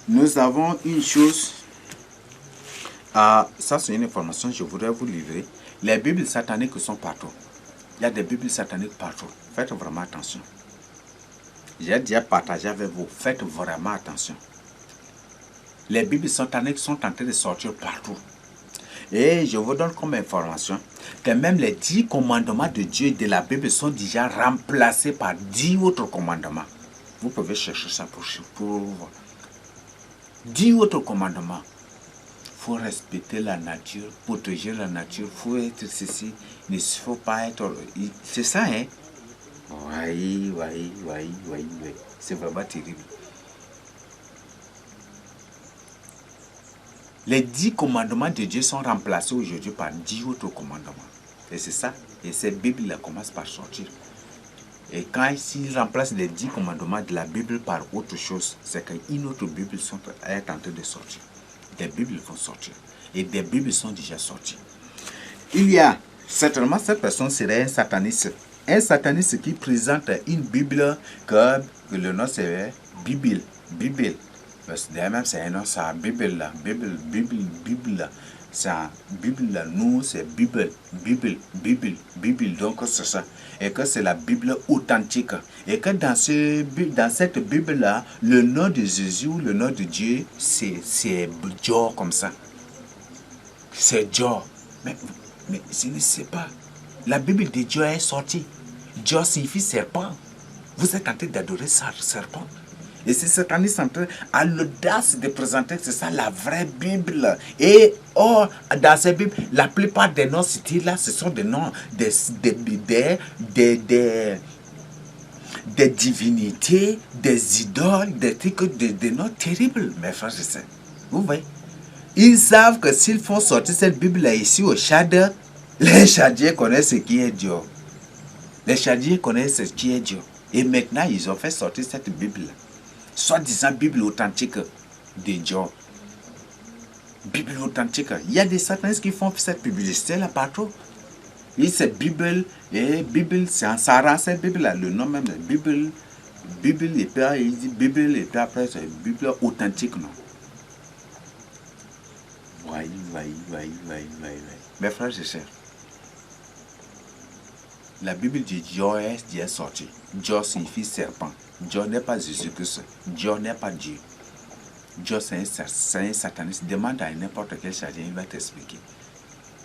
Nous avons une chose, ça c'est une information que je voudrais vous livrer. Les Bibles sataniques sont partout. Il y a des Bibles sataniques partout. Faites vraiment attention. J'ai déjà partagé avec vous. Faites vraiment attention. Les Bibles sataniques sont en train de sortir partout. Et je vous donne comme information que même les 10 commandements de Dieu de la Bible sont déjà remplacés par 10 autres commandements. Vous pouvez chercher ça pour voir. 10 autres commandements. Il faut respecter la nature, protéger la nature, il faut être ceci, il ne faut pas être... C'est ça, hein? Oui. C'est vraiment terrible. Les 10 commandements de Dieu sont remplacés aujourd'hui par 10 autres commandements. Et c'est ça. Et cette Bible commence par sortir. Et quand ils remplacent les 10 commandements de la Bible par autre chose, c'est qu'une autre Bible est en train de sortir. Des Bibles vont sortir. Et des Bibles sont déjà sorties. Il y a, certainement cette personne serait un sataniste. Un sataniste qui présente une Bible que le nom c'est Bible. Même c'est un nom, c'est la Bible là. Bible. C'est la Bible là. Nous, c'est Bible. Donc c'est ça. Et que c'est la Bible authentique. Et que dans cette Bible là, le nom de Jésus, le nom de Dieu, c'est Dieu comme ça. C'est Dieu. Mais je ne sais pas. La Bible de Dieu est sortie. Dieu signifie serpent. Vous êtes en train d'adorer ça, serpent. Et c'est sataniste en train, à l'audace de présenter, c'est ça la vraie Bible. Et dans cette Bible, la plupart des noms cités là, ce sont des noms des divinités, des idoles, des trucs, des noms terribles, mes frères et sœurs. Vous voyez? Ils savent que s'ils font sortir cette Bible-là ici au Tchad, les Tchadiens connaissent ce qui est Dieu. Les Tchadiens connaissent ce qui est Dieu. Et maintenant, ils ont fait sortir cette Bible-là. Soi-disant Bible authentique de Dieu. Bible authentique. Il y a des satanistes qui font cette publicité-là partout. Et cette Bible, c'est en Sarah, cette Bible-là, le nom même, Bible, et puis il dit Bible, et puis après, c'est Bible authentique, non? Oui. Mes frères et sœurs, la Bible dit Dieu est sorti. Dieu signifie serpent. Dieu n'est pas Jésus-Christ. Dieu n'est pas Dieu. Dieu c'est un sataniste. Demande à n'importe quel chadien, il va t'expliquer.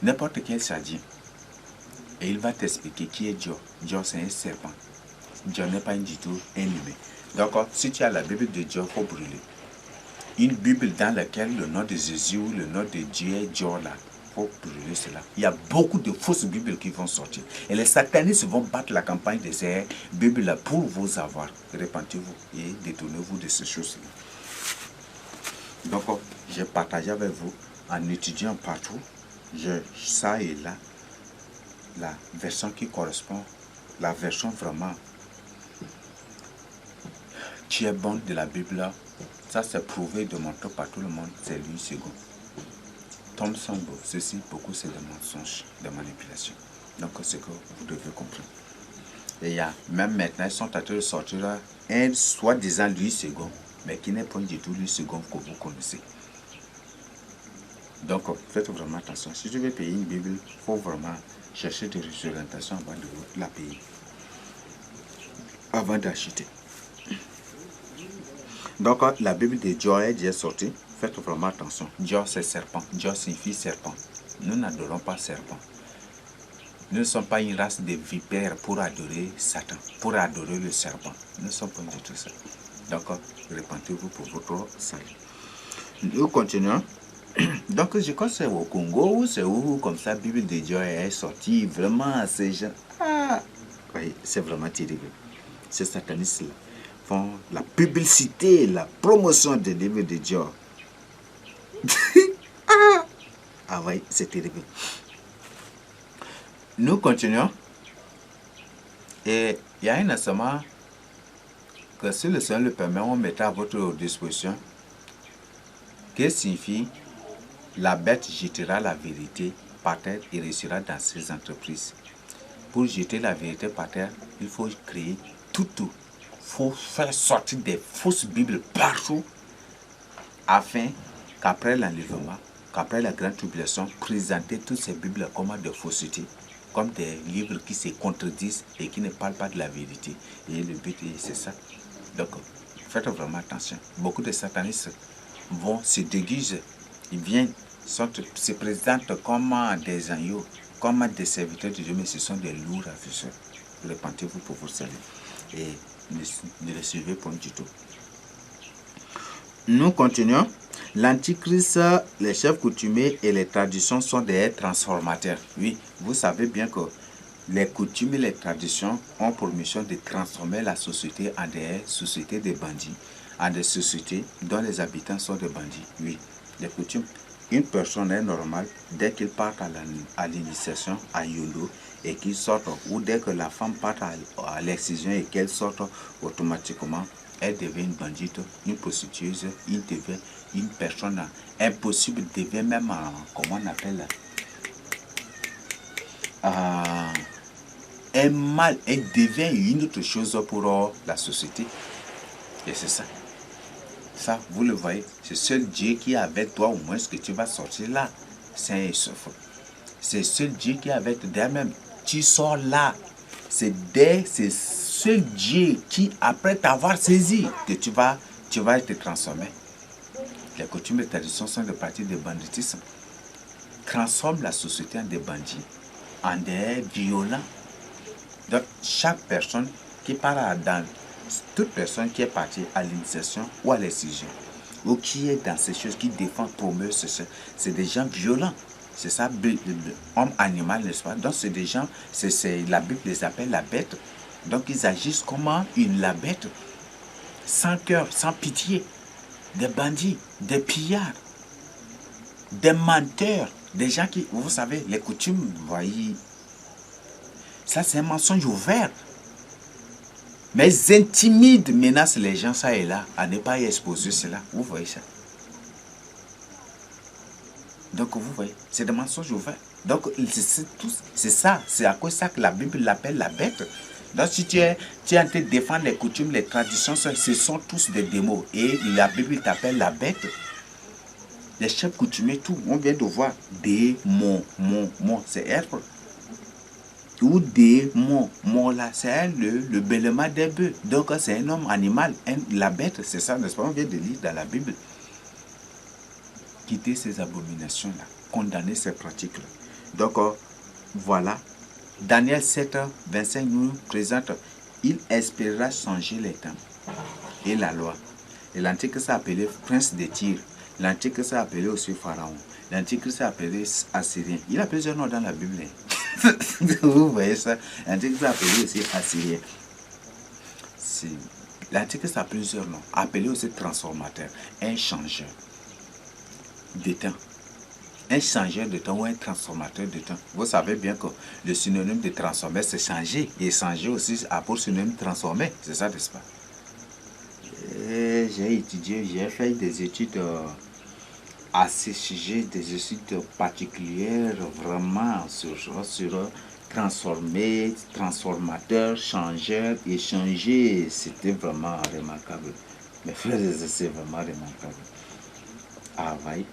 N'importe quel chadien. Et il va t'expliquer qui est Dieu. Dieu c'est un serpent. Dieu n'est pas du tout un humain. Donc, si tu as la Bible de Dieu, il faut brûler. Une Bible dans laquelle le nom de Jésus ou le nom de Dieu est Dieu là. Il faut brûler cela. Il y a beaucoup de fausses Bibles qui vont sortir. Et les satanistes vont battre la campagne de ces Bibles-là pour vous avoir. Répentez-vous et détournez-vous de ces choses-là. Donc, j'ai partagé avec vous, en étudiant partout, ça et là, la version qui correspond, la version vraiment qui est bonne de la Bible. Ça, c'est prouvé, démontré par tout le monde, c'est Louis II. Thomson, ceci, beaucoup, c'est des mensonges, des manipulations. Donc, c'est ce que vous devez comprendre. Et il y a, même maintenant, ils sont en train de sortir un soi-disant Louis II, mais qui n'est pas du tout Louis II que vous connaissez. Donc, faites vraiment attention. Si tu veux payer une Bible, il faut vraiment chercher des orientations avant de la payer. Avant d'acheter. Donc, la Bible de Dieu est déjà sortie. Faites vraiment attention. Dieu, c'est serpent. Dieu signifie serpent. Nous n'adorons pas serpent. Nous ne sommes pas une race de vipères pour adorer Satan, pour adorer le serpent. Nous ne sommes pas du tout ça. Donc, répentez-vous pour votre salut. Nous continuons. Donc, je crois que c'est au Congo, c'est où, comme ça, la Bible de Dieu est sortie. Vraiment, ces gens. Oui, c'est vraiment terrible. Ces satanistes-là font la publicité, la promotion des livres de Dieu. Oui, c'est terrible. Nous continuons. Et il y a un enseignement que si le Seigneur le permet, on mettra à votre disposition. Qu'est-ce que signifie la bête jettera la vérité par terre et réussira dans ses entreprises. Pour jeter la vérité par terre, il faut créer tout. Il faut faire sortir des fausses Bibles partout. afin qu'après l'enlèvement, qu'après la grande tribulation, présenter toutes ces Bibles comme des faussetés, comme des livres qui se contredisent et qui ne parlent pas de la vérité. Et le but, c'est ça. Donc, faites vraiment attention. Beaucoup de satanistes vont se déguiser. Ils viennent, se présentent comme des agneaux, comme des serviteurs de Dieu, mais ce sont des lourds afficheurs. Répentez-vous pour vous servir. Et ne les suivez pas du tout. Nous continuons. L'antichrist, les chefs coutumiers et les traditions sont des transformateurs. Oui, vous savez bien que les coutumes et les traditions ont pour mission de transformer la société en des sociétés de bandits, en des sociétés dont les habitants sont des bandits. Oui, les coutumes. Une personne est normale dès qu'il part à l'initiation, à Yolo, et qu'il sorte, ou dès que la femme part à l'excision et qu'elle sorte automatiquement, elle devient une bandite, une prostitueuse, il devient une personne impossible, devient même, comment on appelle, un mal, elle devient une autre chose pour la société. Et c'est ça. Ça, vous le voyez, c'est seul Dieu qui est avec toi, au moins ce que tu vas sortir là, sain et sauf. C'est seul Dieu qui est avec toi, même tu sors là. C'est seul Dieu qui, après t'avoir saisi, que tu vas te transformer. Les coutumes et traditions sont des parties de banditisme. Transforme la société en des bandits, en des violents. Donc, chaque personne qui part toute personne qui est partie à l'initiation ou à l'excision, ou qui est dans ces choses, qui défend, promeut, c'est des gens violents. C'est ça, homme animal, n'est-ce pas? Donc, c'est des gens, la Bible les appelle la bête. Donc, ils agissent comme la bête, sans cœur, sans pitié. Des bandits, des pillards, des menteurs, des gens qui, vous savez, les coutumes, vous voyez, ça c'est un mensonge ouvert. Mais ils intimident, menacent les gens, ça et là, à ne pas y exposer cela. Vous voyez ça? Donc, vous voyez, c'est des mensonges ouverts. Donc, c'est ça, c'est à cause de ça que la Bible l'appelle la bête. Donc, si tu es en train de défendre les coutumes, les traditions, ce sont tous des démons. Et la Bible t'appelle la bête. Les chefs coutumiers, tout, on vient de voir démons, c'est être. Ou démons, là, c'est le bêlement des bœufs. Donc, c'est un homme animal, la bête, c'est ça, n'est-ce pas? On vient de lire dans la Bible. Quitter ces abominations-là, condamner ces pratiques-là. Donc, voilà. Daniel 7, 25 nous présente, il espérera changer les temps et la loi. Et l'Antichrist s'est appelé prince de Tyr. L'Antichrist s'est appelé aussi Pharaon. L'Antichrist s'est appelé Assyrien. Il a plusieurs noms dans la Bible. Vous voyez ça? L'Antichrist s'est appelé aussi Assyrien. L'Antichrist a plusieurs noms. Appelé aussi transformateur, un changeur de temps. Un changeur de temps ou un transformateur de temps. Vous savez bien que le synonyme de transformer, c'est changer. Et changer aussi a pour synonyme transformer. C'est ça, n'est-ce pas? J'ai étudié, j'ai fait des études à ce sujet, des études particulières, vraiment sur transformer, transformateur, changeur, échanger. C'était vraiment remarquable. Mes frères, c'est vraiment remarquable. Availle.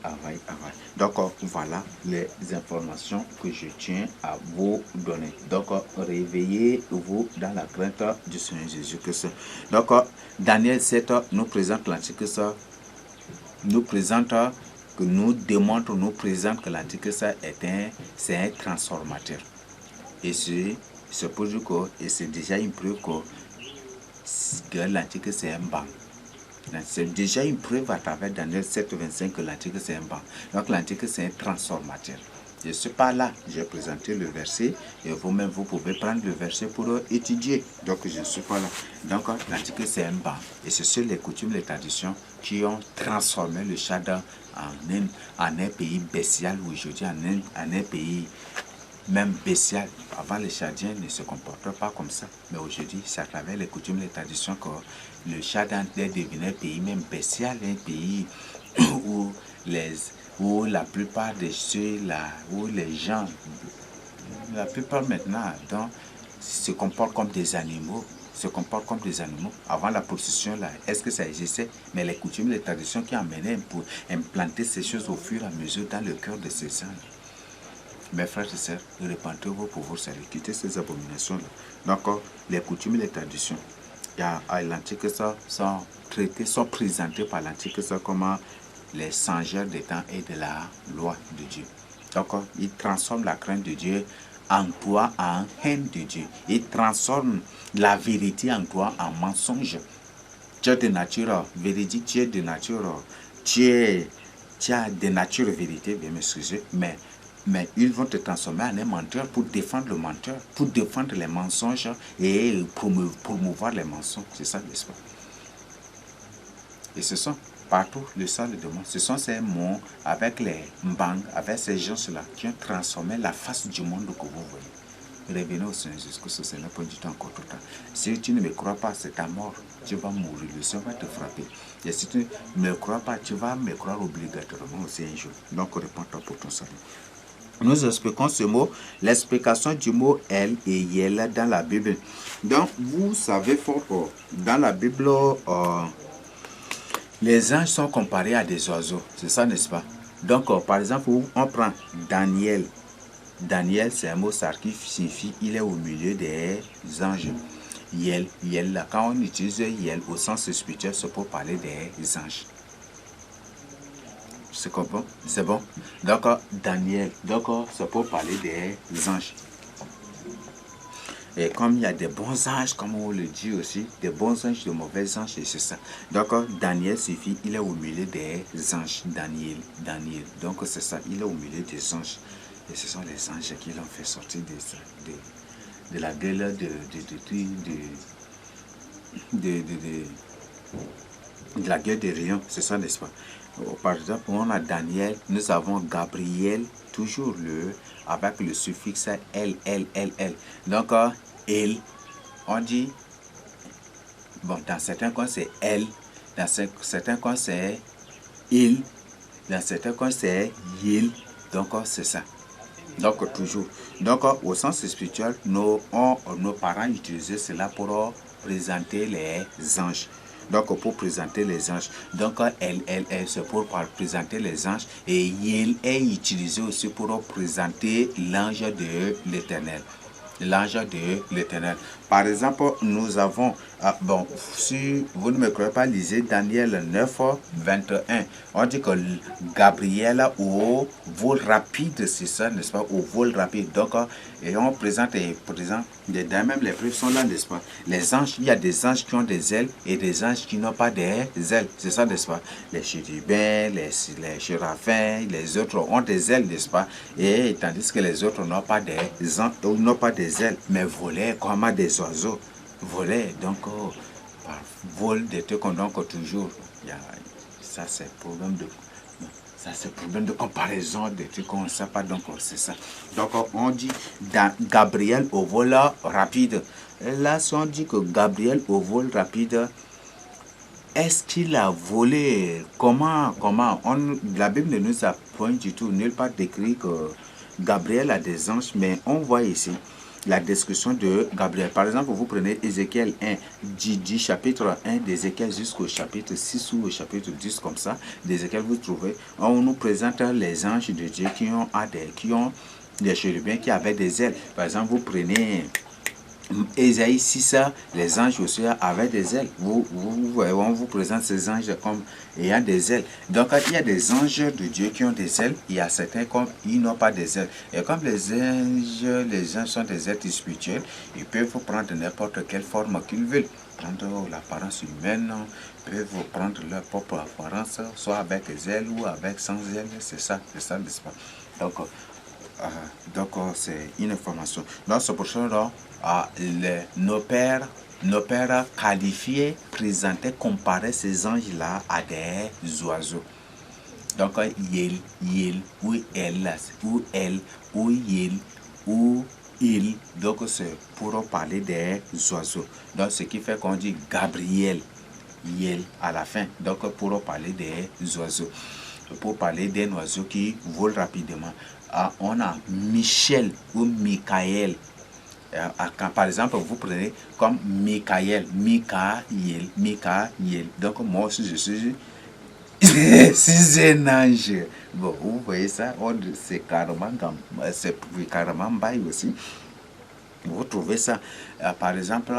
Donc, voilà les informations que je tiens à vous donner. Donc, réveillez-vous dans la crainte du Seigneur Jésus-Christ. Donc, Daniel 7 nous présente l'Antichrist, nous présente que l'Antichrist c'est un transformateur. Et c'est pour dire que c'est déjà une preuve que l'Antichrist c'est un banc. C'est déjà une preuve à travers Daniel 7, 25 que l'Antichrist c'est un banc. Donc l'Antichrist c'est un transformateur. Je ne suis pas là, j'ai présenté le verset et vous-même vous pouvez prendre le verset pour étudier. Donc je ne suis pas là. Donc l'Antichrist c'est un banc. Et c'est sur les coutumes, les traditions qui ont transformé le Chada en un pays bestial aujourd'hui, en un pays même bestial. Avant, les Chadiens ne se comportaient pas comme ça. Mais aujourd'hui, c'est à travers les coutumes, les traditions que le Tchad est devenu un pays même bestial, un pays où la plupart de ceux-là, où les gens, la plupart maintenant, donc, se comportent comme des animaux. se comportent comme des animaux. Avant la procession, là, est-ce que ça existait? Mais les coutumes, les traditions qui amenaient pour implanter ces choses au fur et à mesure dans le cœur de ces gens. Mes frères et sœurs, répentez-vous pour vous saluer, quittez ces abominations-là. Donc, les coutumes et les traditions, à l'Antique, ça, sont traitées, sont présentées par l'Antique, ça comme les changeurs des temps et de la loi de Dieu. Donc, ils transforment la crainte de Dieu en toi en haine de Dieu. Ils transforment la vérité en toi en mensonge. Tu es de nature véridique, tu es de nature, tu as de nature vérité, bien m'excuser, mais ils vont te transformer en un menteur pour défendre le menteur, pour défendre les mensonges et promouvoir les mensonges. C'est ça l'espoir. Et ce sont partout le sang de démon. Ce sont ces mots avec les mbangs, avec ces gens-là qui ont transformé la face du monde que vous voyez. Revenez au Seigneur Jésus-Christ, ce n'est pas du tout encore tout le temps. Si tu ne me crois pas, c'est ta mort. Tu vas mourir, le Seigneur va te frapper. Et si tu ne me crois pas, tu vas me croire obligatoirement aussi un jour. Donc, réponds-toi pour ton salut. Nous expliquons ce mot, l'explication du mot El et Yel dans la Bible. Donc, vous savez fort, dans la Bible, les anges sont comparés à des oiseaux. C'est ça, n'est-ce pas? Donc, par exemple, on prend Daniel. Daniel, c'est un mot qui signifie il est au milieu des anges. Yel, là, quand on utilise Yel au sens spirituel, c'est pour parler des anges. C'est bon? C'est bon? Donc, Daniel, c'est pour parler des anges. Et comme il y a des bons anges, comme on le dit aussi, des bons anges, de mauvais anges, et c'est ça. Donc, Daniel suffit, il est au milieu des anges. Daniel. Donc, c'est ça, il est au milieu des anges. Et ce sont les anges qui l'ont fait sortir de la gueule de la gueule des rayons. C'est ça, n'est-ce pas? Par exemple, on a Daniel, nous avons Gabriel, toujours avec le suffixe L. Donc, El, on dit, bon, dans certains cas c'est L, dans certains cas c'est Il, dans certains cas c'est Yil, donc c'est ça. Donc, toujours. Donc, au sens spirituel, nos parents utilisaient cela pour présenter les anges. Donc, pour présenter les anges. Donc, c'est pour présenter les anges. Et il est utilisé aussi pour présenter l'ange de l'Éternel. L'ange de l'Éternel. Par exemple, nous avons, bon, si vous ne me croyez pas, lisez Daniel 9, 21. On dit que Gabriel au vol rapide, c'est ça, n'est-ce pas, au vol rapide. Donc, et on présente, même les preuves sont là, n'est-ce pas. Les anges, il y a des anges qui ont des ailes et des anges qui n'ont pas des ailes, c'est ça, n'est-ce pas. Les chérubins, les séraphins, les autres ont des ailes, n'est-ce pas. Et tandis que les autres n'ont pas des ailes, mais volaient comme des oiseaux. Volaient, donc, par vol des trucs, donc toujours, ça c'est problème de... Ça, c'est problème de comparaison, des trucs qu'on ne sait pas, donc c'est ça. Donc, on dit dans Gabriel au vol rapide. Et là, si on dit que Gabriel au vol rapide, est-ce qu'il a volé? Comment la Bible ne nous apprend du tout, nulle part décrit que Gabriel a des anges, mais on voit ici la description de Gabriel. Par exemple, vous prenez Ézéchiel 1, du chapitre 1 d'Ézéchiel jusqu'au chapitre 6 ou au chapitre 10, comme ça, d'Ézéchiel, vous trouvez, on nous présente les anges de Dieu qui ont des chérubins qui avaient des ailes. Par exemple, vous prenez Ésaïe 6, les anges aussi avaient des ailes. On vous présente ces anges comme ayant des ailes. Donc, il y a des anges de Dieu qui ont des ailes. Il y a certains comme ils n'ont pas des ailes. Et comme les anges sont des êtres spirituels, ils peuvent prendre n'importe quelle forme qu'ils veulent. Prendre l'apparence humaine, peuvent prendre leur propre apparence, soit avec des ailes ou avec sans ailes. C'est ça, n'est-ce pas? Donc, c'est une information. Donc, c'est pour ça nos pères qualifiés, présentaient, comparaient ces anges-là à des oiseaux. Donc, Yel, ou El, ou El, ou Yel, ou Il. Donc, c'est pour parler des oiseaux. Donc, ce qui fait qu'on dit Gabriel, Yel à la fin. Donc, pour parler des oiseaux. Pour parler d'un oiseau qui vole rapidement. On a Michel ou Michael. Quand, par exemple, vous prenez comme Michael. Donc, moi aussi, je suis si un ange. Bon, vous voyez ça, c'est carrément bail aussi. Vous trouvez ça, par exemple,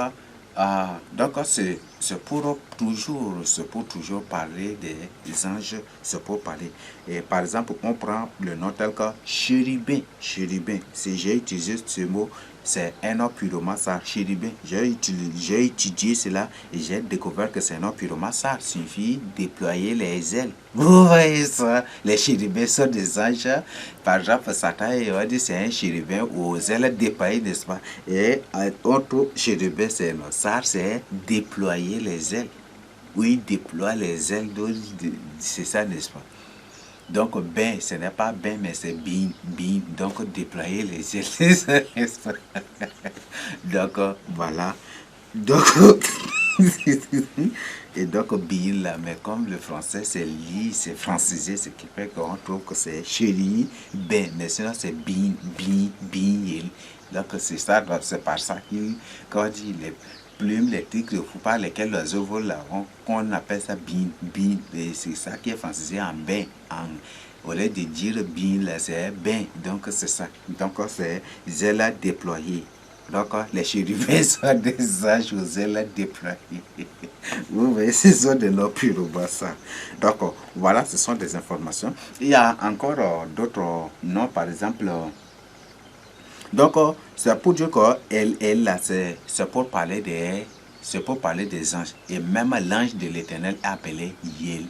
donc c'est pour toujours parler des anges, c'est pour parler. Et par exemple, on prend le nom tel que chérubin. Chérubin, si j'ai utilisé ce mot, c'est un nom purement ça, chérubin. J'ai étudié cela et j'ai découvert que c'est un nom purement ça. Il suffit de déployer les ailes. Vous voyez ça, les chérubins sont des anges. Par exemple, Satan, on dit c'est un chérubin aux ailes déployées, n'est-ce pas? Et autre chérubin, c'est un ça, c'est déployer les ailes. Oui, déploie les ailes, c'est ça, n'est-ce pas? Donc, ben, ce n'est pas ben, mais c'est bin, bin. Donc, déployer les ailes. Donc, voilà. Donc, et donc, bin là, mais comme le français, c'est li, c'est francisé, ce qui fait qu'on trouve que c'est chéri, ben, mais sinon, c'est bin, bin, bin. Donc, c'est ça, c'est par ça quand on dit les plumes, les tigres, par lesquels l'oiseau vole là, on appelle ça bin, bin. Et c'est ça qui est francisé en ben, au lieu de dire bin, là, c'est ben. Donc, c'est ça. Donc, c'est zèle déployé. Donc, les chérubins sont des anges aux ailes déployées. Vous voyez, ce sont des noms purement ça. Donc, voilà, ce sont des informations. Il y a encore d'autres noms, par exemple. Donc, c'est pour dire que elle là, c'est pour parler des anges. Et même l'ange de l'Éternel est appelé Yel.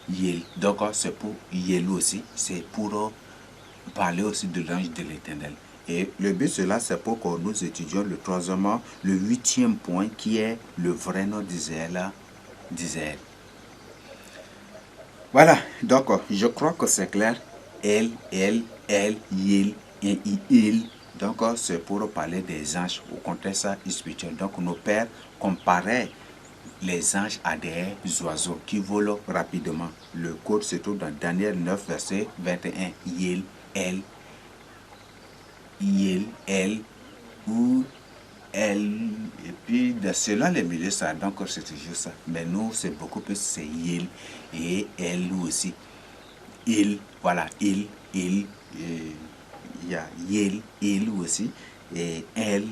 Yel. Donc, c'est pour Yel aussi. C'est pour parler aussi de l'ange de l'Éternel. Et le but, cela, c'est pour que nous étudions le 8e point qui est le vrai nom d'Israël. Voilà, donc je crois que c'est clair. Elle, Yel, et il. Donc c'est pour parler des anges au contexte spirituel. Donc nos pères comparaient les anges à des oiseaux qui volent rapidement. Le code se trouve dans Daniel 9, verset 21. Yel, ou elle, et puis selon les milieux, ça, donc c'est toujours ça. Mais nous, c'est beaucoup plus, c'est il et elle aussi. Il, voilà, il, il y a il aussi, et elle,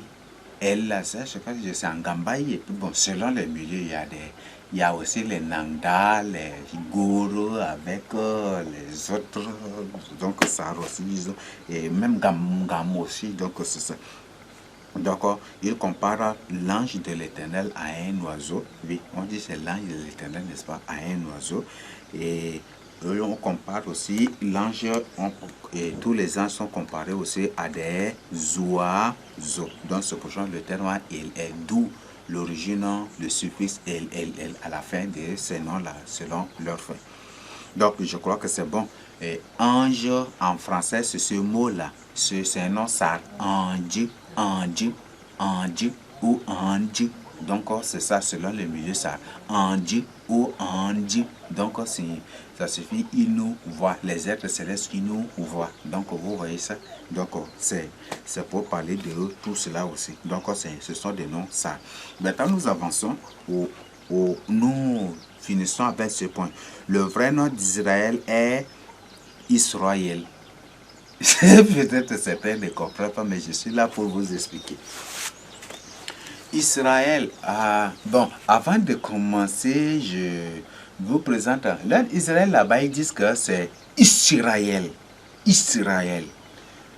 là, ça, je crois que c'est en Gambaye, et puis bon, selon les milieux, il y a aussi les Nanda, les Goro avec les autres, donc ça aussi, et même Gam aussi, donc c'est ça. Donc, il compare l'ange de l'Éternel à un oiseau. Oui, on dit c'est l'ange de l'Éternel, n'est-ce pas, à un oiseau. Et on compare aussi l'ange, et tous les anges sont comparés aussi à des oiseaux. Donc, c'est pour ça le terme il est d'où l'origine, le suffixe elle à la fin de ces noms-là, selon leur fin. Donc, je crois que c'est bon. Et ange, en français, c'est ce mot-là. C'est un nom, ça, ange, ou ange. Donc, c'est ça, selon le milieu, ça, ange ou ange. Donc, ça suffit, il nous voit. Les êtres célestes, ils nous voient. Donc, vous voyez ça. Donc, c'est pour parler de tout cela aussi. Donc, ce sont des noms, ça. Maintenant, nous avançons nous finissons avec ce point. Le vrai nom d'Israël est Israël. Peut-être certains ne comprennent pas, mais je suis là pour vous expliquer. Israël, bon, avant de commencer, je vous présente. Là, Israël, là-bas, ils disent que c'est Israël. Israël.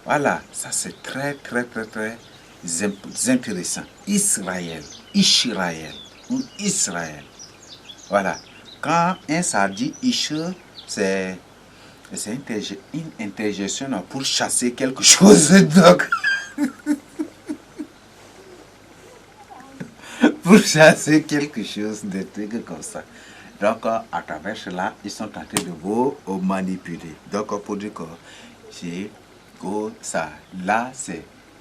Voilà, ça c'est très, très, très, très intéressant. Israël. Israël. Ou Israël. Voilà. Quand un ça dit Isha, c'est une interjection pour chasser quelque chose. Donc, pour chasser quelque chose, des trucs comme ça. Donc, à travers cela, ils sont tentés de vous manipuler. Donc, pour dire que ça,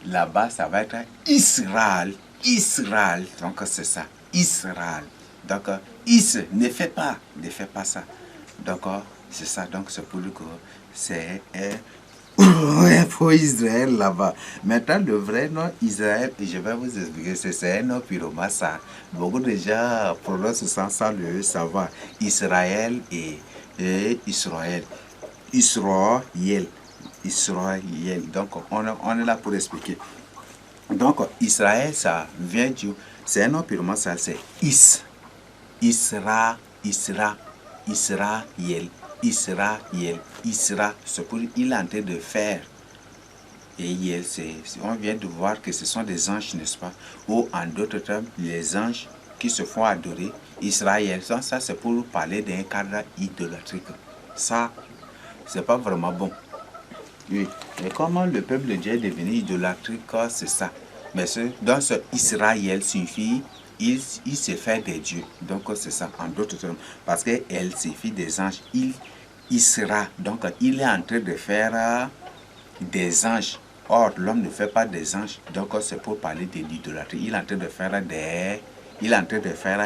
là-bas, ça va être Israël. Israël. Donc, c'est ça. Israël. Donc, ne fais pas ça. Donc, c'est ça. Donc, c'est pour dire que c'est pour Israël là-bas. Maintenant, le vrai nom Israël, et je vais vous expliquer, c'est un nom pyromassa. Beaucoup de gens prononcent sans le savoir. Israël et Israël. Israël. Israël. Donc, on est là pour expliquer. Donc, Israël, ça vient du... C'est un nom purement ça, c'est Israël. C'est pour il est en train de faire. Et on vient de voir que ce sont des anges, n'est-ce pas? Ou en d'autres termes, les anges qui se font adorer. Israël, ça c'est pour parler d'un cadre idolâtrique. Ça, c'est pas vraiment bon. Oui. Et comment le peuple de Dieu est devenu idolâtrique, c'est ça. Mais dans ce Israël signifie il se fait des dieux. Donc c'est ça, en d'autres termes. Parce qu'elle signifie des anges. Il sera. Donc il est en train de faire des anges. Or, l'homme ne fait pas des anges. Donc c'est pour parler de l'idolâtrie. Il est en train de faire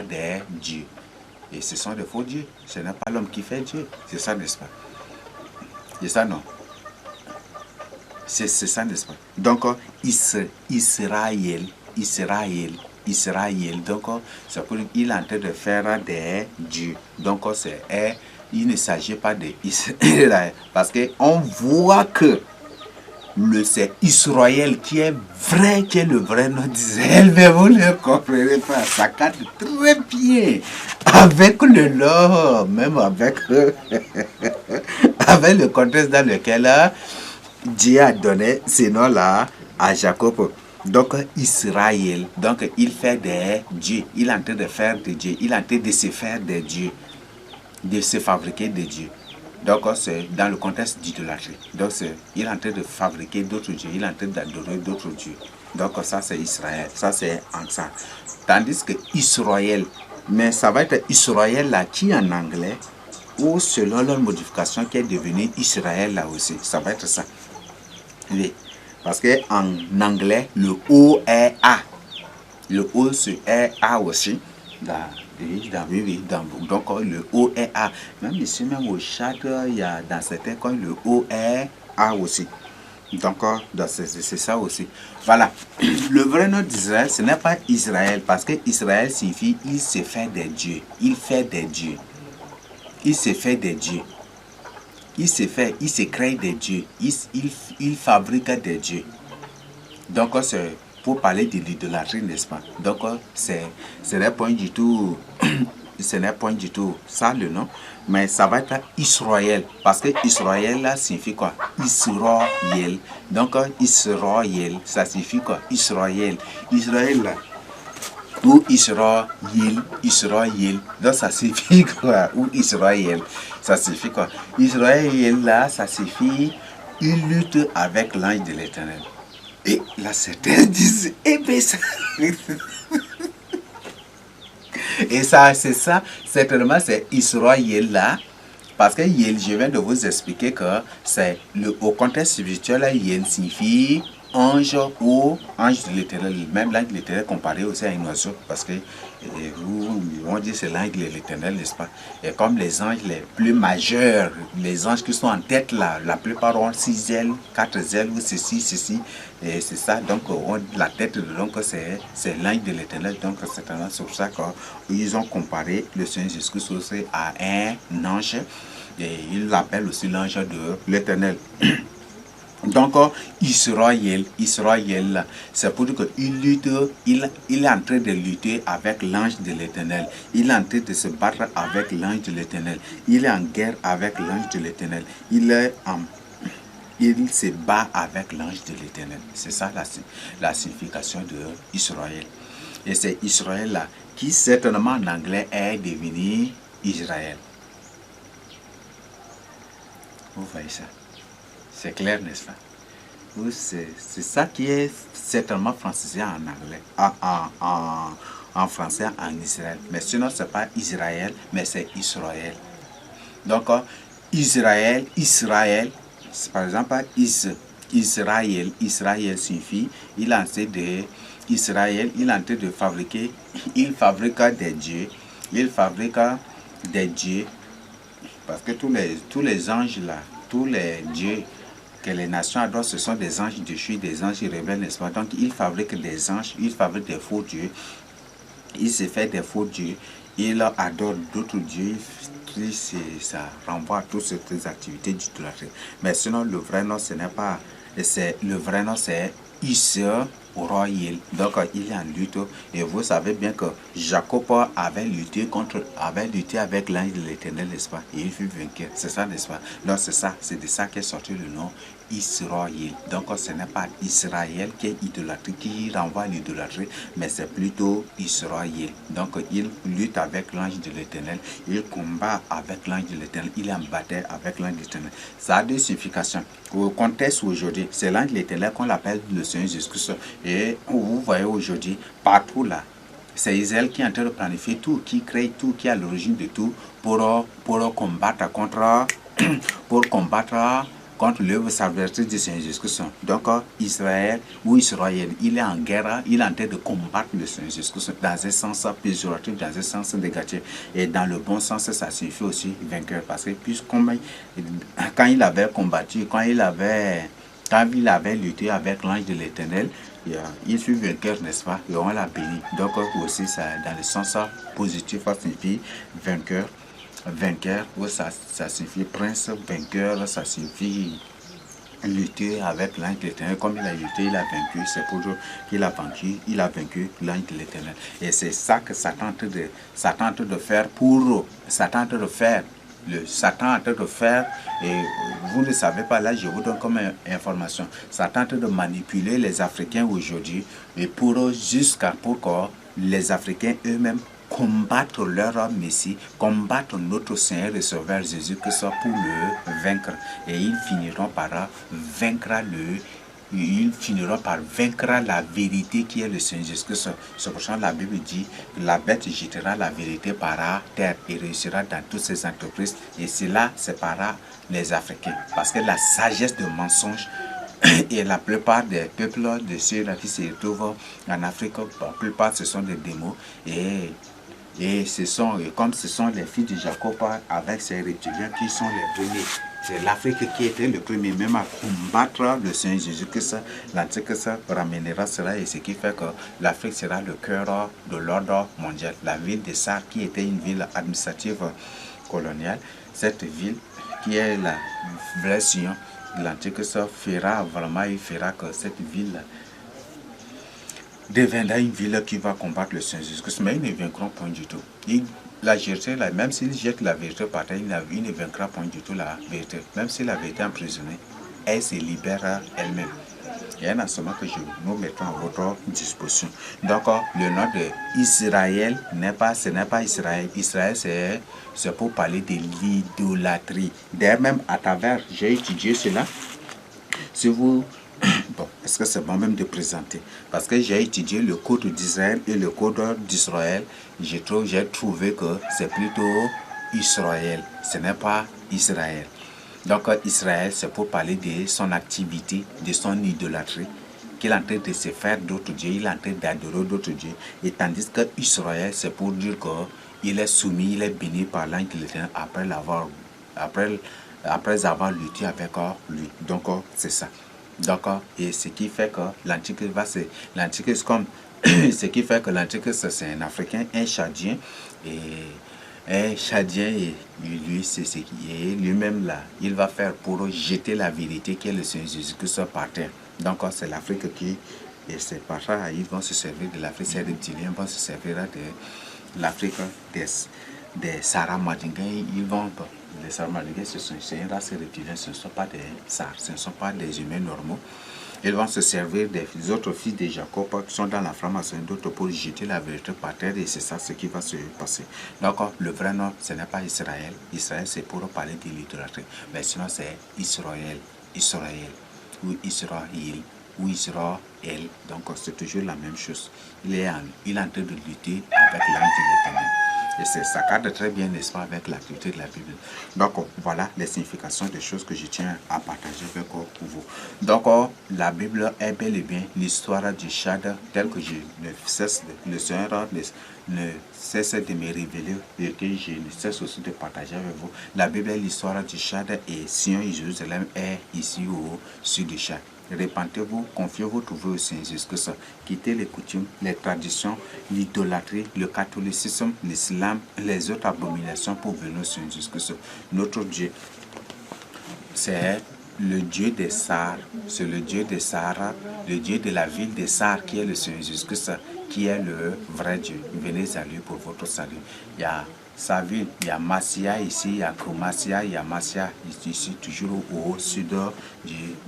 des dieux. Et ce sont des faux dieux. Ce n'est pas l'homme qui fait Dieu. C'est ça, n'est-ce pas? C'est ça, non? C'est ça, n'est-ce pas? Donc, Israël. Donc, c'est pour il est en train de faire des dieux. Donc, il ne s'agit pas d'Israël. Parce qu'on voit que c'est Israël qui est le vrai nom d'Israël. Mais vous ne comprenez pas. Ça cadre très bien avec le nom, même avec, avec le contexte dans lequel Dieu a donné ce nom-là à Jacob. Donc, Israël, donc il fait des dieux. Il est en train de faire des dieux. Il est en train de se faire des dieux. De se fabriquer des dieux. Donc, c'est dans le contexte d'idolâtrie. Donc, il est en train de fabriquer d'autres dieux. Il est en train d'adorer d'autres dieux. Donc, ça, c'est Israël. Ça, c'est en ça. Tandis que Israël, mais ça va être Israël là qui en anglais, ou selon leur modification qui est devenu Israël là aussi. Ça va être ça. Oui. Parce qu'en anglais, le O est A. Le O est A aussi. Donc le O est A. Même ici, même au Tchad, il y a dans certains coins, le O est A aussi. Donc c'est ça aussi. Voilà. Le vrai nom d'Israël, ce n'est pas Israël. Parce que Israël signifie il se fait des dieux. Il fait des dieux. Il se fait des dieux. Il se crée des dieux. Il fabrique des dieux. Donc, c'est pour parler de l'idolâtrie, n'est-ce pas? Donc, ce n'est pas du tout, ce n'est pas du tout ça le nom, mais ça va être Israël. Parce que Israël, là, signifie quoi? Israël. Donc, Israël, ça signifie quoi? Israël. Israël, là. Ou Israël. Donc ça signifie quoi? Ou Israël. Ça signifie quoi? Israël là, ça signifie il lutte avec l'ange de l'Éternel. Et là, certains disent, eh bien ça. Et ça, c'est ça, certainement c'est Israël là. Parce que je viens de vous expliquer que c'est au contexte spirituel, Yel signifie ange ou ange de l'Éternel. Même l'ange de l'Éternel comparé aussi à un oiseau. Parce que on dit c'est l'ange de l'Éternel, n'est-ce pas? Et comme les anges les plus majeurs, les anges qui sont en tête là, la plupart ont 6 ailes, 4 ailes ou ceci. Et c'est ça, donc la tête de l'oncle c'est l'ange de l'Éternel. Donc c'est pour ça qu'ils ont comparé le Seigneur Jésus-Christ aussi à un ange. Et il l'appelle aussi l'ange de l'Éternel. Donc, Israël, c'est pour dire qu'il lutte, il est en train de lutter avec l'ange de l'Éternel. Il est en train de se battre avec l'ange de l'Éternel. Il est en guerre avec l'ange de l'Éternel. Il se bat avec l'ange de l'Éternel. C'est ça la signification de Israël. Et c'est Israël là qui certainement en anglais est devenu Israël. Vous voyez ça? C'est clair, n'est-ce pas? C'est ça qui est certainement francisé en anglais, en français, en Israël. Mais sinon, ce n'est pas Israël, mais c'est Israël. Donc, Israël, par exemple, Israël signifie, il est en train de, Israël, il est en train de fabriquer, il fabrique des dieux, parce que tous les anges là, tous les dieux, que les nations adorent, ce sont des anges déchus, des anges rebelles, n'est-ce pas? Donc, ils fabriquent des anges, ils fabriquent des faux dieux, ils se font des faux dieux, ils adorent d'autres dieux, ça renvoie à toutes ces activités d'idolâtrie. Mais sinon, le vrai nom, ce n'est pas, le vrai nom, c'est Israël. Donc, il est en lutte. Et vous savez bien que Jacob avait lutté avec l'ange de l'Éternel, n'est-ce pas? Et il fut vaincu. C'est ça, n'est-ce pas? Donc, c'est ça, c'est de ça qu'est sorti le nom Israël. Donc, ce n'est pas Israël qui est idolâtrie, qui renvoie à l'idolâtrie, mais c'est plutôt Israël. Donc, il lutte avec l'ange de l'Éternel, il combat avec l'ange de l'Éternel, il est en bataille avec l'ange de l'Éternel. Ça a deux significations. Au contexte aujourd'hui, c'est l'ange de l'Éternel qu'on l'appelle le Seigneur Jésus-Christ. Et vous voyez aujourd'hui, partout là, c'est Israël qui est en train de planifier tout, qui crée tout, qui est à l'origine de tout pour combattre contre l'œuvre salvatrice du Seigneur Jésus-Christ. Donc, Israël ou Israël, il est en guerre, il est en train de combattre le Seigneur Jésus-Christ dans un sens péjoratif, dans un sens négatif. Et dans le bon sens, ça signifie aussi vainqueur. Parce que quand il avait combattu, quand il avait lutté avec l'ange de l'Éternel, il fut vainqueur, n'est-ce pas? Et on l'a béni. Donc, aussi, ça, dans le sens positif, ça signifie vainqueur. Vainqueur, ça signifie prince, vainqueur, ça signifie lutter avec l'ange de l'Éternel. Comme il a lutté, il a vaincu, c'est pour dire qu'il a vaincu l'ange de l'Éternel. Et c'est ça que Satan est en train de faire et vous ne savez pas, là je vous donne comme information, Satan est en train de manipuler les Africains aujourd'hui, et pour que les Africains eux-mêmes combattre leur Messie, combattre notre Seigneur et Sauveur Jésus-Christ pour le vaincre. Et ils finiront par vaincre la vérité qui est le Seigneur Jésus-Christ. C'est pour ça que la Bible dit que la bête jettera la vérité par terre et réussira dans toutes ses entreprises. Et cela séparera les Africains. Parce que la sagesse de mensonge et la plupart des peuples de ceux-là qui se retrouvent en Afrique, la plupart ce sont des démons. Et comme ce sont les filles de Jacob avec ses reptiliens qui sont les premiers. C'est l'Afrique qui était le premier même à combattre le Seigneur Jésus-Christ. L'Antichrist ramènera cela, et ce qui fait que l'Afrique sera le cœur de l'ordre mondial. La ville de Sarre, qui était une ville administrative coloniale, cette ville qui est la vraie Sion, l'Antichrist fera que cette ville deviendra une ville qui va combattre le Seigneur Jésus-Christ, mais ils ne vaincront point du tout. La vérité, même s'il jette la vérité par terre, il ne vaincra point du tout la vérité. Même si la vérité est emprisonnée, elle se libère elle-même. Il y a un enseignement que nous mettons à votre disposition. Donc, le nom de Israël, ce n'est pas Israël. Israël, c'est pour parler de l'idolâtrie. D'ailleurs, même à travers, j'ai étudié cela. Si vous... Bon, est-ce que c'est bon même de présenter? Parce que j'ai étudié le code d'Israël et le code d'Israël. J'ai trouvé que c'est plutôt Israël. Ce n'est pas Israël. Donc, Israël, c'est pour parler de son activité, de son idolâtrie, qu'il est en train de se faire d'autres dieux, il est en train d'adorer d'autres dieux. Et tandis que Israël, c'est pour dire qu'il est soumis, il est béni par l'ange de l'Éternel après avoir lutté avec lui. Donc, c'est ça. D'accord. Et ce qui fait que l'Antichrist comme ce qui fait que l'Antichrist c'est un Africain, un Chadien, et lui c'est ce qui est lui-même là, il va faire pour jeter la vérité qui est le Seigneur Jésus-Christ par terre. Donc c'est l'Afrique et c'est par ça ils vont se servir de l'Afrique, ces reptiliens vont se servir de l'Afrique des Sarah Madinga. Les Sarah Madinga, c'est une race reptilienne, ce ne sont pas des Sars, ce ne sont pas des humains normaux. Ils vont se servir des autres fils de Jacob qui sont dans la franc-maçonnerie, d'autres pour jeter la vérité par terre, et c'est ça ce qui va se passer. Donc, le vrai nom, ce n'est pas Israël. Israël, c'est pour parler de l'idolâtrie. Mais sinon, c'est Israël ou Israël. ou Israël. Donc c'est toujours la même chose. Il est en train de lutter avec l'âme de l'Éternel. Et ça cadre très bien, n'est-ce pas, avec la culture de la Bible. Donc, voilà les significations des choses que je tiens à partager avec vous. Donc, la Bible est bel et bien l'histoire du Tchad, tel que je ne cesse, le Seigneur ne cesse de me révéler et que je ne cesse aussi de partager avec vous. La Bible est l'histoire du Tchad et Sion et Jérusalem est ici au sud du Tchad. Repentez-vous, confiez-vous, trouvez au Seigneur Jésus-Christ. Quittez les coutumes, les traditions, l'idolâtrie, le catholicisme, l'islam, les autres abominations pour venir au Seigneur Jésus-Christ. Notre Dieu, c'est le Dieu des Sars, c'est le Dieu des Sahara, le Dieu de la ville des Sars qui est le Seigneur Jésus-Christ, qui est le vrai Dieu. Venez à lui pour votre salut. Il y a sa ville, il y a Massia ici, il y a Koumassia, il y a Massia ici, toujours au sud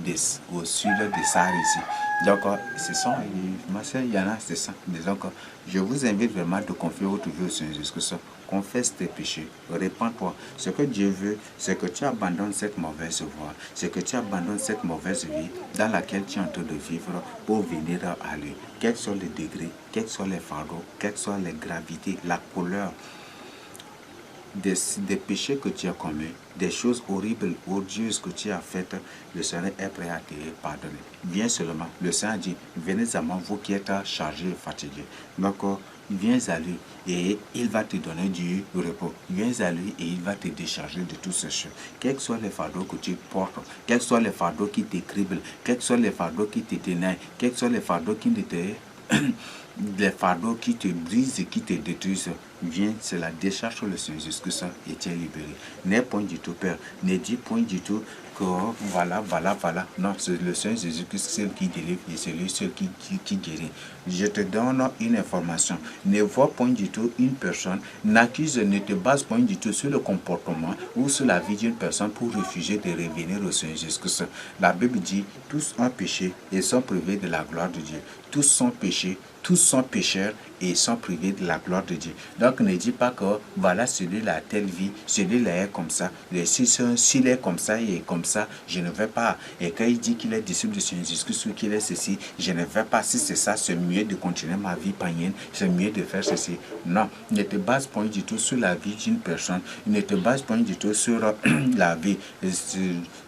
des Sahara ici. Donc, ce sont, Massia, il y en a, c'est ça. Donc, je vous invite vraiment de confier votre vie au Seigneur Jésus-Christ. Confesse tes péchés, répands-toi. Ce que Dieu veut, c'est que tu abandonnes cette mauvaise voie, c'est que tu abandonnes cette mauvaise vie dans laquelle tu es en train de vivre pour venir à lui. Quels sont les degrés, quels sont les fardeaux, quelles sont les gravités, la couleur des péchés que tu as commis, des choses horribles, odieuses que tu as faites, le Seigneur est prêt à te pardonner. Viens seulement. Le Seigneur dit, venez à moi, vous qui êtes chargés et fatigués. Donc, viens à lui et il va te donner du repos. Viens à lui et il va te décharger de tout ce choses. Quels soient les fardeaux que tu portes, quels soient les fardeaux qui te criblent, quels soient les fardeaux qui te ténèbrent, quels soient les fardeaux qui ne te... les fardeaux qui te brisent et qui te détruisent, viens, c'est la décharge sur le Seigneur Jésus-Christ et tu es libéré. N'aie point du tout peur, ne dis point du tout que voilà. Non, c'est le Seigneur Jésus-Christ, celui qui délivre et c'est lui seul qui guérit. Je te donne une information. Ne vois point du tout une personne, n'accuse, ne te base point du tout sur le comportement ou sur la vie d'une personne pour refuser de revenir au Seigneur Jésus-Christ. La Bible dit, tous ont péché et sont privés de la gloire de Dieu. Tous sont péchés, tous sont pécheurs et sont privés de la gloire de Dieu. Donc ne dis pas que voilà, celui-là a telle vie, celui-là est comme ça. S'il est comme ça et comme ça, je ne vais pas. Et quand il dit qu'il est disciple de Seigneur Jésus-Christ ou qu'il est ceci, je ne vais pas. Si c'est ça, c'est mieux de continuer ma vie païenne, c'est mieux de faire ceci. Non, ne te base pas du tout sur la vie d'une personne, ne te base pas du tout sur la vie.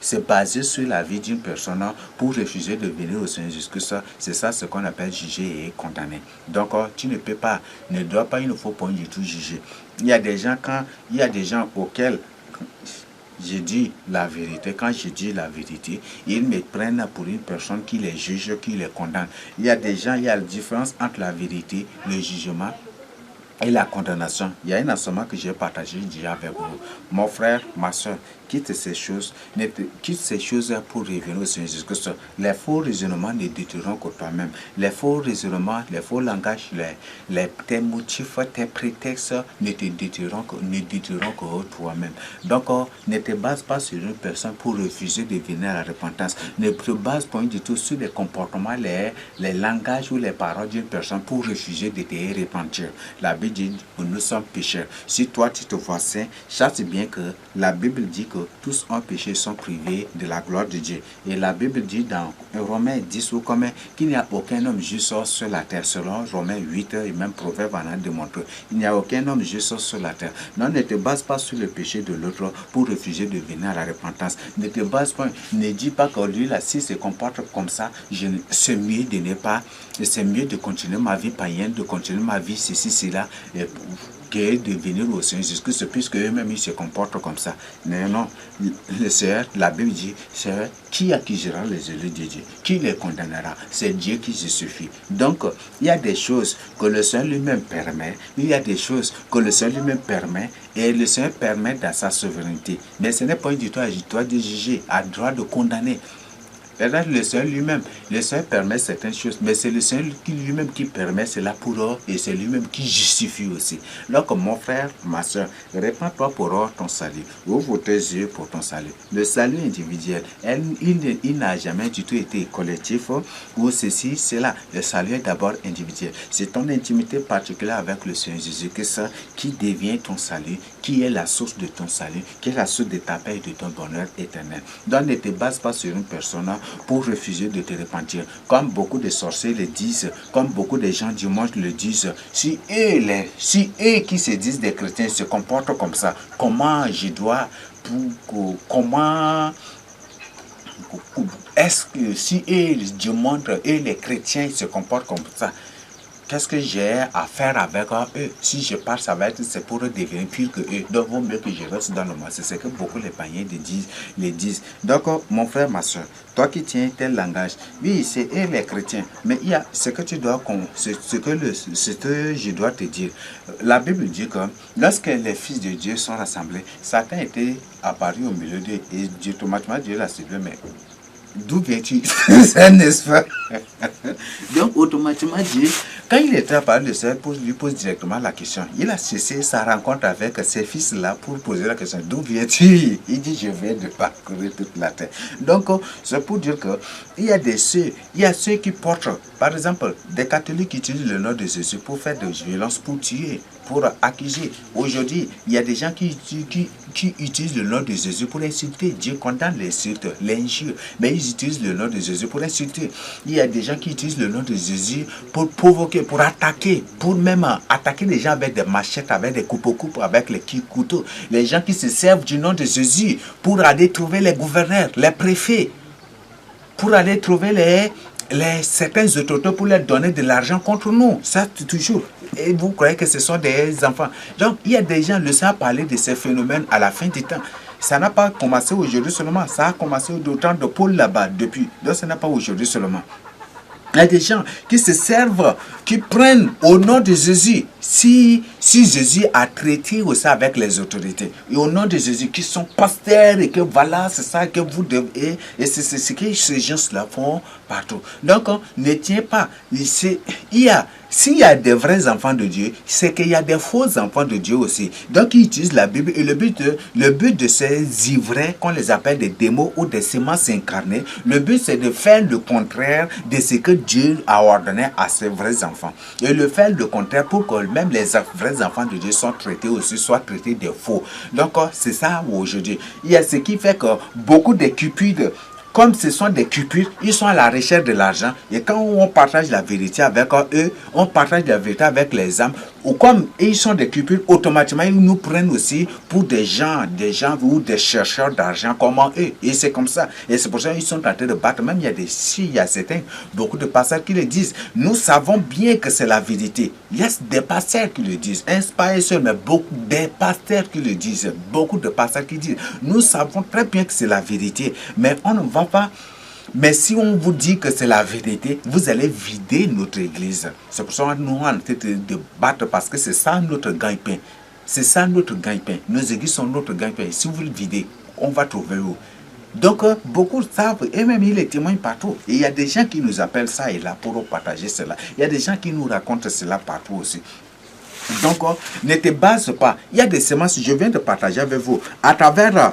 C'est basé sur la vie d'une personne pour refuser de venir au Seigneur Jésus-Christ. C'est ça ce qu'on appelle juger et condamner. Donc, tu ne peux pas, ne dois pas, il ne faut pas du tout juger. Il y a des gens auxquels je dis la vérité. Quand je dis la vérité, ils me prennent pour une personne qui les juge, qui les condamne. Il y a des gens, il y a la différence entre la vérité, le jugement et la condamnation. Il y a un enseignement que j'ai partagé déjà avec vous. Mon frère, ma soeur, quitte ces choses pour revenir au Seigneur Jésus-Christ. Les faux raisonnements ne détruiront que toi-même. Les faux raisonnements, les faux langages, tes motifs, tes prétextes ne détruiront que toi-même. Donc, ne te base pas sur une personne pour refuser de venir à la repentance. Ne te base pas du tout sur les comportements, les langages ou les paroles d'une personne pour refuser de te repentir. La Bible dit que nous sommes pécheurs. Si toi tu te vois saint, sache bien que la Bible dit que tous ont péché, sont privés de la gloire de Dieu. Et la Bible dit dans Romains 10 ou combien qu'il n'y a aucun homme juste sur la terre. Selon Romains 8 et même Proverbe en a démontré. Il n'y a aucun homme juste sur la terre. Non, ne te base pas sur le péché de l'autre pour refuser de venir à la repentance. Ne te base pas, ne dis pas que lui là, s'il se comporte comme ça, c'est mieux de ne pas, c'est mieux de continuer ma vie païenne, de continuer ma vie ceci, cela, que de venir au Seigneur Jésus-Christ, puisque eux-mêmes ils se comportent comme ça. Mais non, le Seigneur, la Bible dit, Seigneur, qui accusera les élus de Dieu? Qui les condamnera? C'est Dieu qui se suffit. Donc, il y a des choses que le Seigneur lui-même permet, il y a des choses que le Seigneur lui-même permet, et le Seigneur permet dans sa souveraineté. Mais ce n'est pas du tout à toi de juger, à droit de condamner. Le Seigneur lui-même, le Seigneur permet certaines choses, mais c'est le Seigneur lui-même qui permet cela pour eux et c'est lui-même qui justifie aussi. Donc, mon frère, ma soeur, répands-toi pour ton salut. Ouvre tes yeux pour ton salut. Le salut individuel, il n'a jamais du tout été collectif ou ceci, cela. Le salut est d'abord individuel. C'est ton intimité particulière avec le Seigneur Jésus-Christ qui devient ton salut, qui est la source de ton salut, qui est la source de ta paix et de ton bonheur éternel. Donc, ne te base pas sur une personne pour refuser de te repentir. Comme beaucoup de sorciers le disent, comme beaucoup de gens du monde le disent, si eux qui se disent des chrétiens se comportent comme ça, comment je dois, comment est-ce que si eux du monde et les chrétiens se comportent comme ça, qu'est-ce que j'ai à faire avec eux? Si je pars, ça va être, c'est pour devenir pire que eux. Donc, vaut mieux que je reste dans le monde. C'est ce que beaucoup les païens les disent. Donc, mon frère, ma soeur, toi qui tiens tel langage, oui, c'est eux les chrétiens. Mais il y a ce que tu dois, ce que je dois te dire. La Bible dit que lorsque les fils de Dieu sont rassemblés, Satan était apparu au milieu d'eux. Et Dieu, automatiquement, Dieu l'a ciblé, mais d'où viens-tu? N'est-ce pas? Donc, automatiquement, Dieu, quand il était à parler de ça, lui pose directement la question. Il a cessé sa rencontre avec ses fils-là pour poser la question. D'où viens-tu? Il dit, je viens de parcourir toute la terre. Donc, c'est pour dire que il y a ceux qui portent, par exemple, des catholiques qui utilisent le nom de Jésus pour faire des violences, pour tuer, pour accuser. Aujourd'hui, il y a des gens qui utilisent le nom de Jésus pour insulter. Dieu condamne l'insulte, l'injure, mais ils utilisent le nom de Jésus pour insulter. Il y a des gens qui utilisent le nom de Jésus pour provoquer, pour attaquer, pour même attaquer les gens avec des machettes, avec des coupes, avec les couteaux. Les gens qui se servent du nom de Jésus pour aller trouver les gouverneurs, les préfets, pour aller trouver certaines autorités pour leur donner de l'argent contre nous. Ça, toujours. Et vous croyez que ce sont des enfants. Donc, il y a des gens, le Seigneur a parlé de ces phénomènes à la fin du temps. Ça n'a pas commencé aujourd'hui seulement. Ça a commencé au temps de Paul là-bas, depuis. Donc, ça n'a pas aujourd'hui seulement. Il y a des gens qui se servent, qui prennent au nom de Jésus. Si Jésus a traité aussi avec les autorités, et au nom de Jésus, qui sont pasteurs, et que voilà, c'est ça que vous devez, et c'est ce que ces gens-là font partout. Donc, ne tiens pas. S'il y a des vrais enfants de Dieu, c'est qu'il y a des faux enfants de Dieu aussi. Donc, ils utilisent la Bible, et le but de ces ivraies, qu'on les appelle des démons ou des semences incarnées, le but c'est de faire le contraire de ce que Dieu a ordonné à ses vrais enfants. Et le faire le contraire pour que même les vrais enfants de Dieu soient traités de faux. Donc, c'est ça aujourd'hui. Il y a ce qui fait que beaucoup de cupides, comme ce sont des cupides, ils sont à la recherche de l'argent. Et quand on partage la vérité avec eux, on partage la vérité avec les âmes. Ou comme ils sont des cupides, automatiquement, ils nous prennent aussi pour des gens ou des chercheurs d'argent comme eux. Et c'est comme ça. Et c'est pour ça qu'ils sont en train de battre. Même il y a certains, beaucoup de pasteurs qui le disent. Nous savons bien que c'est la vérité. Il y a des pasteurs qui le disent. Pas un seul, mais beaucoup des pasteurs qui le disent. Beaucoup de pasteurs qui disent. Nous savons très bien que c'est la vérité. Mais on ne va pas. Mais si on vous dit que c'est la vérité, vous allez vider notre église. C'est pour ça que nous, on est en train de battre parce que c'est ça notre gagne-pain. C'est ça notre gagne-pain. Nos églises sont notre gagne-pain. Si vous le videz, on va trouver où? Donc, beaucoup savent, et même ils les témoignent partout. Et il y a des gens qui nous appellent ça et là pour partager cela. Il y a des gens qui nous racontent cela partout aussi. Donc, ne te base pas. Il y a des semences, je viens de partager avec vous. À travers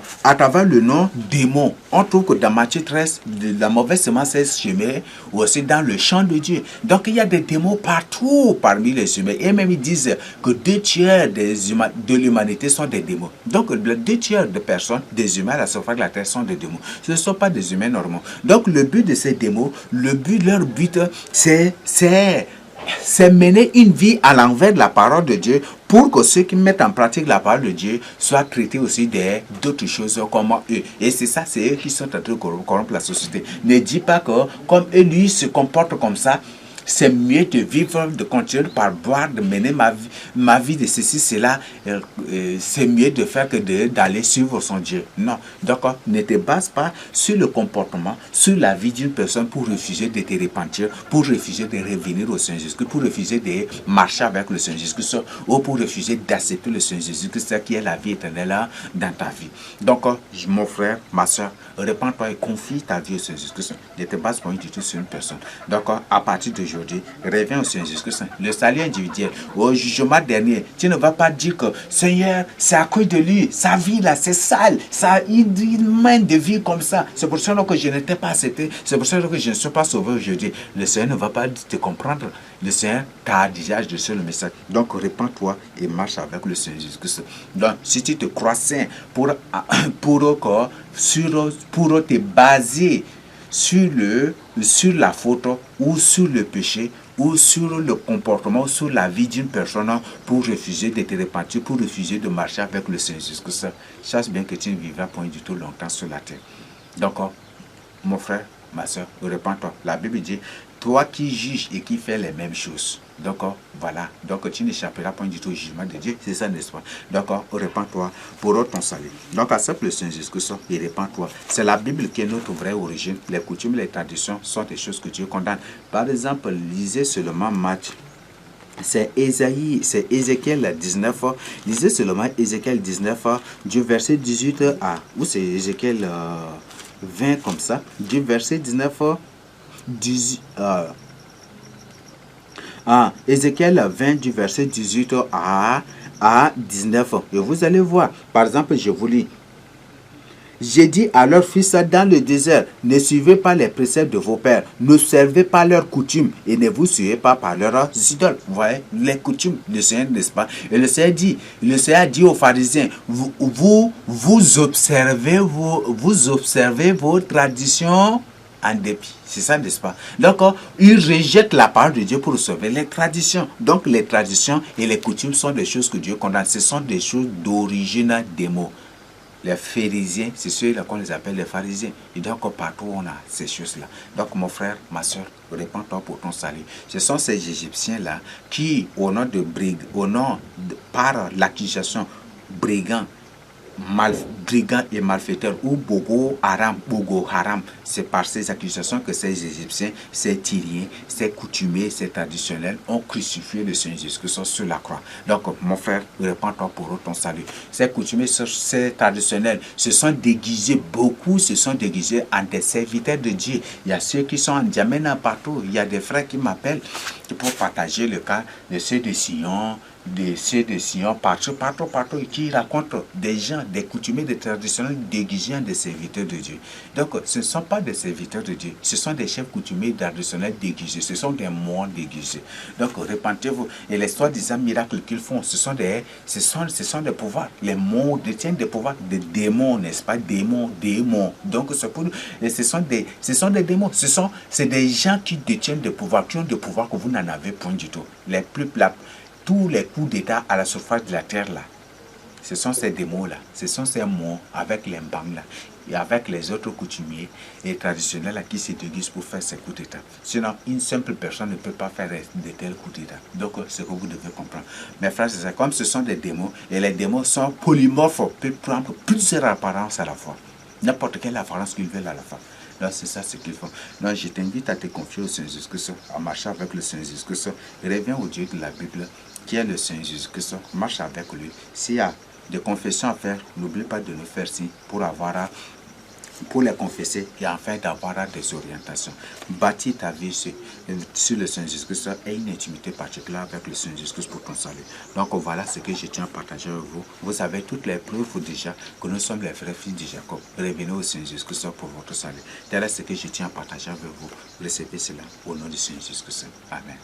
le nom démon, on trouve que dans Matthieu 13, la mauvaise semence est semée aussi dans le champ de Dieu. Donc, il y a des démons partout parmi les humains. Et même ils disent que 2/3 de l'humanité sont des démons. Donc, 2/3 des personnes, des humains à la surface de la terre sont des démons. Ce ne sont pas des humains normaux. Donc, le but de ces démons, leur but, c'est mener une vie à l'envers de la parole de Dieu pour que ceux qui mettent en pratique la parole de Dieu soient traités aussi d'autres choses comme eux. Et c'est ça, c'est eux qui sont en train de corrompre la société. Ne dis pas que comme eux, lui, se comportent comme ça, c'est mieux de vivre, de continuer par boire, de mener ma vie de ceci, cela. C'est mieux de faire que d'aller suivre son Dieu. Non. Donc, ne te base pas sur le comportement, sur la vie d'une personne pour refuser de te repentir, pour refuser de revenir au Seigneur Jésus-Christ, pour refuser de marcher avec le Seigneur Jésus-Christ, ou pour refuser d'accepter le Seigneur Jésus-Christ qui est la vie éternelle là, dans ta vie. Donc, mon frère, ma soeur, repends-toi et confie ta vie au Seigneur Jésus-Christ. Ne te base pas du tout sur une personne. Donc, à partir d'aujourd'hui, reviens au Seigneur Jésus-Christ. Le salut individuel, au jugement dernier, tu ne vas pas dire que Seigneur, c'est à cause de lui, sa vie là, c'est sale, il mène des vies comme ça. C'est pour ça que je n'étais pas accepté, c'est pour ça que je ne suis pas sauvé aujourd'hui. Le Seigneur ne va pas te comprendre. Le Seigneur t'a déjà adressé le message. Donc, répands-toi et marche avec le Seigneur Jésus-Christ. Donc, si tu te crois saint pour te baser sur la faute ou sur le péché ou sur le comportement ou sur la vie d'une personne pour refuser de te repentir, pour refuser de marcher avec le Seigneur Jésus-Christ. Sache bien que tu ne vivras point du tout longtemps sur la terre. Donc, mon frère, ma soeur, repens-toi. La Bible dit, toi qui juges et qui fais les mêmes choses. D'accord, voilà. Donc, tu n'échapperas point du tout au jugement de Dieu. C'est ça, n'est-ce pas? D'accord, repens-toi pour ton salut. Donc, accepte le Seigneur Jésus-Christ et repens-toi. C'est la Bible qui est notre vraie origine. Les coutumes, les traditions sont des choses que Dieu condamne. Par exemple, lisez seulement Matthieu. C'est Ézéchiel 19. Lisez seulement Ézéchiel 19, du verset 18 à... Ou c'est Ézéchiel 20 comme ça. Du verset 19 Ézéchiel 20 du verset 18 à 19. Et vous allez voir. Par exemple, je vous lis. J'ai dit à leurs fils dans le désert, ne suivez pas les préceptes de vos pères, ne servez pas leurs coutumes et ne vous suivez pas par leurs idoles. Vous voyez, les coutumes du Seigneur, n'est-ce pas? Et le Seigneur dit aux pharisiens, vous observez vos traditions en dépit. C'est ça, n'est-ce pas? Donc, ils rejettent la parole de Dieu pour sauver les traditions. Donc, les traditions et les coutumes sont des choses que Dieu condamne. Ce sont des choses d'origine des mots. Les pharisiens, c'est ceux-là qu'on les appelle les pharisiens. Et donc, partout, on a ces choses-là. Donc, mon frère, ma soeur, répands-toi pour ton salut. Ce sont ces Égyptiens-là qui, par l'accusation brigand, brigands et malfaiteurs ou Boko Haram, c'est par ces accusations que ces Égyptiens, ces Tyriens, ces coutumiers, ces traditionnels ont crucifié le Seigneur Jésus-Christ sur la croix. Donc, mon frère, répands-toi pour ton salut. Ces coutumiers, ces traditionnels se sont déguisés, beaucoup se sont déguisés en des serviteurs de Dieu. Il y a ceux qui sont en Djamena partout. Il y a des frères qui m'appellent pour partager le cas de ceux de Sion, partout, qui racontent des gens, des coutumiers, des traditionnels déguisés des serviteurs de Dieu. Donc, ce ne sont pas des serviteurs de Dieu, ce sont des chefs coutumiers traditionnels déguisés, ce sont des moines déguisés. Donc, repentez-vous. Et les soi-disant miracles qu'ils font, ce sont des pouvoirs. Les mots détiennent des pouvoirs, des démons, n'est-ce pas? Démons. Donc, ce sont des démons. C'est des gens qui détiennent des pouvoirs, qui ont des pouvoirs que vous n'en avez point du tout. Tous les coups d'État à la surface de la terre là, ce sont ces démons-là, ce sont ces mots avec les mbangs-là, et avec les autres coutumiers et traditionnels là, qui se déguisent pour faire ces coups d'État. Sinon, une simple personne ne peut pas faire de tels coups d'État. Donc, c'est ce que vous devez comprendre. Mes frères, c'est ça. Comme ce sont des démons, et les démons sont polymorphes, peuvent prendre plusieurs apparences à la fois. N'importe quelle apparence qu'ils veulent à la fois. Donc, c'est ça ce qu'ils font. Donc, je t'invite à te confier au Seigneur Jésus-Christ, à marcher avec le Seigneur Jésus-Christ. Reviens au Dieu de la Bible, qui est le Seigneur Jésus-Christ. Marche avec lui. S'il y a des confessions à faire, n'oublie pas de nous faire signe pour les confesser et enfin d'avoir des orientations. Bâtis ta vie sur le Seigneur Jésus-Christ et une intimité particulière avec le Seigneur Jésus-Christ pour ton salut. Donc voilà ce que je tiens à partager avec vous. Vous avez toutes les preuves déjà que nous sommes les vrais fils de Jacob. Revenez au Seigneur Jésus-Christ pour votre salut. Tel est ce que je tiens à partager avec vous. Recevez cela au nom du Seigneur Jésus-Christ. Amen.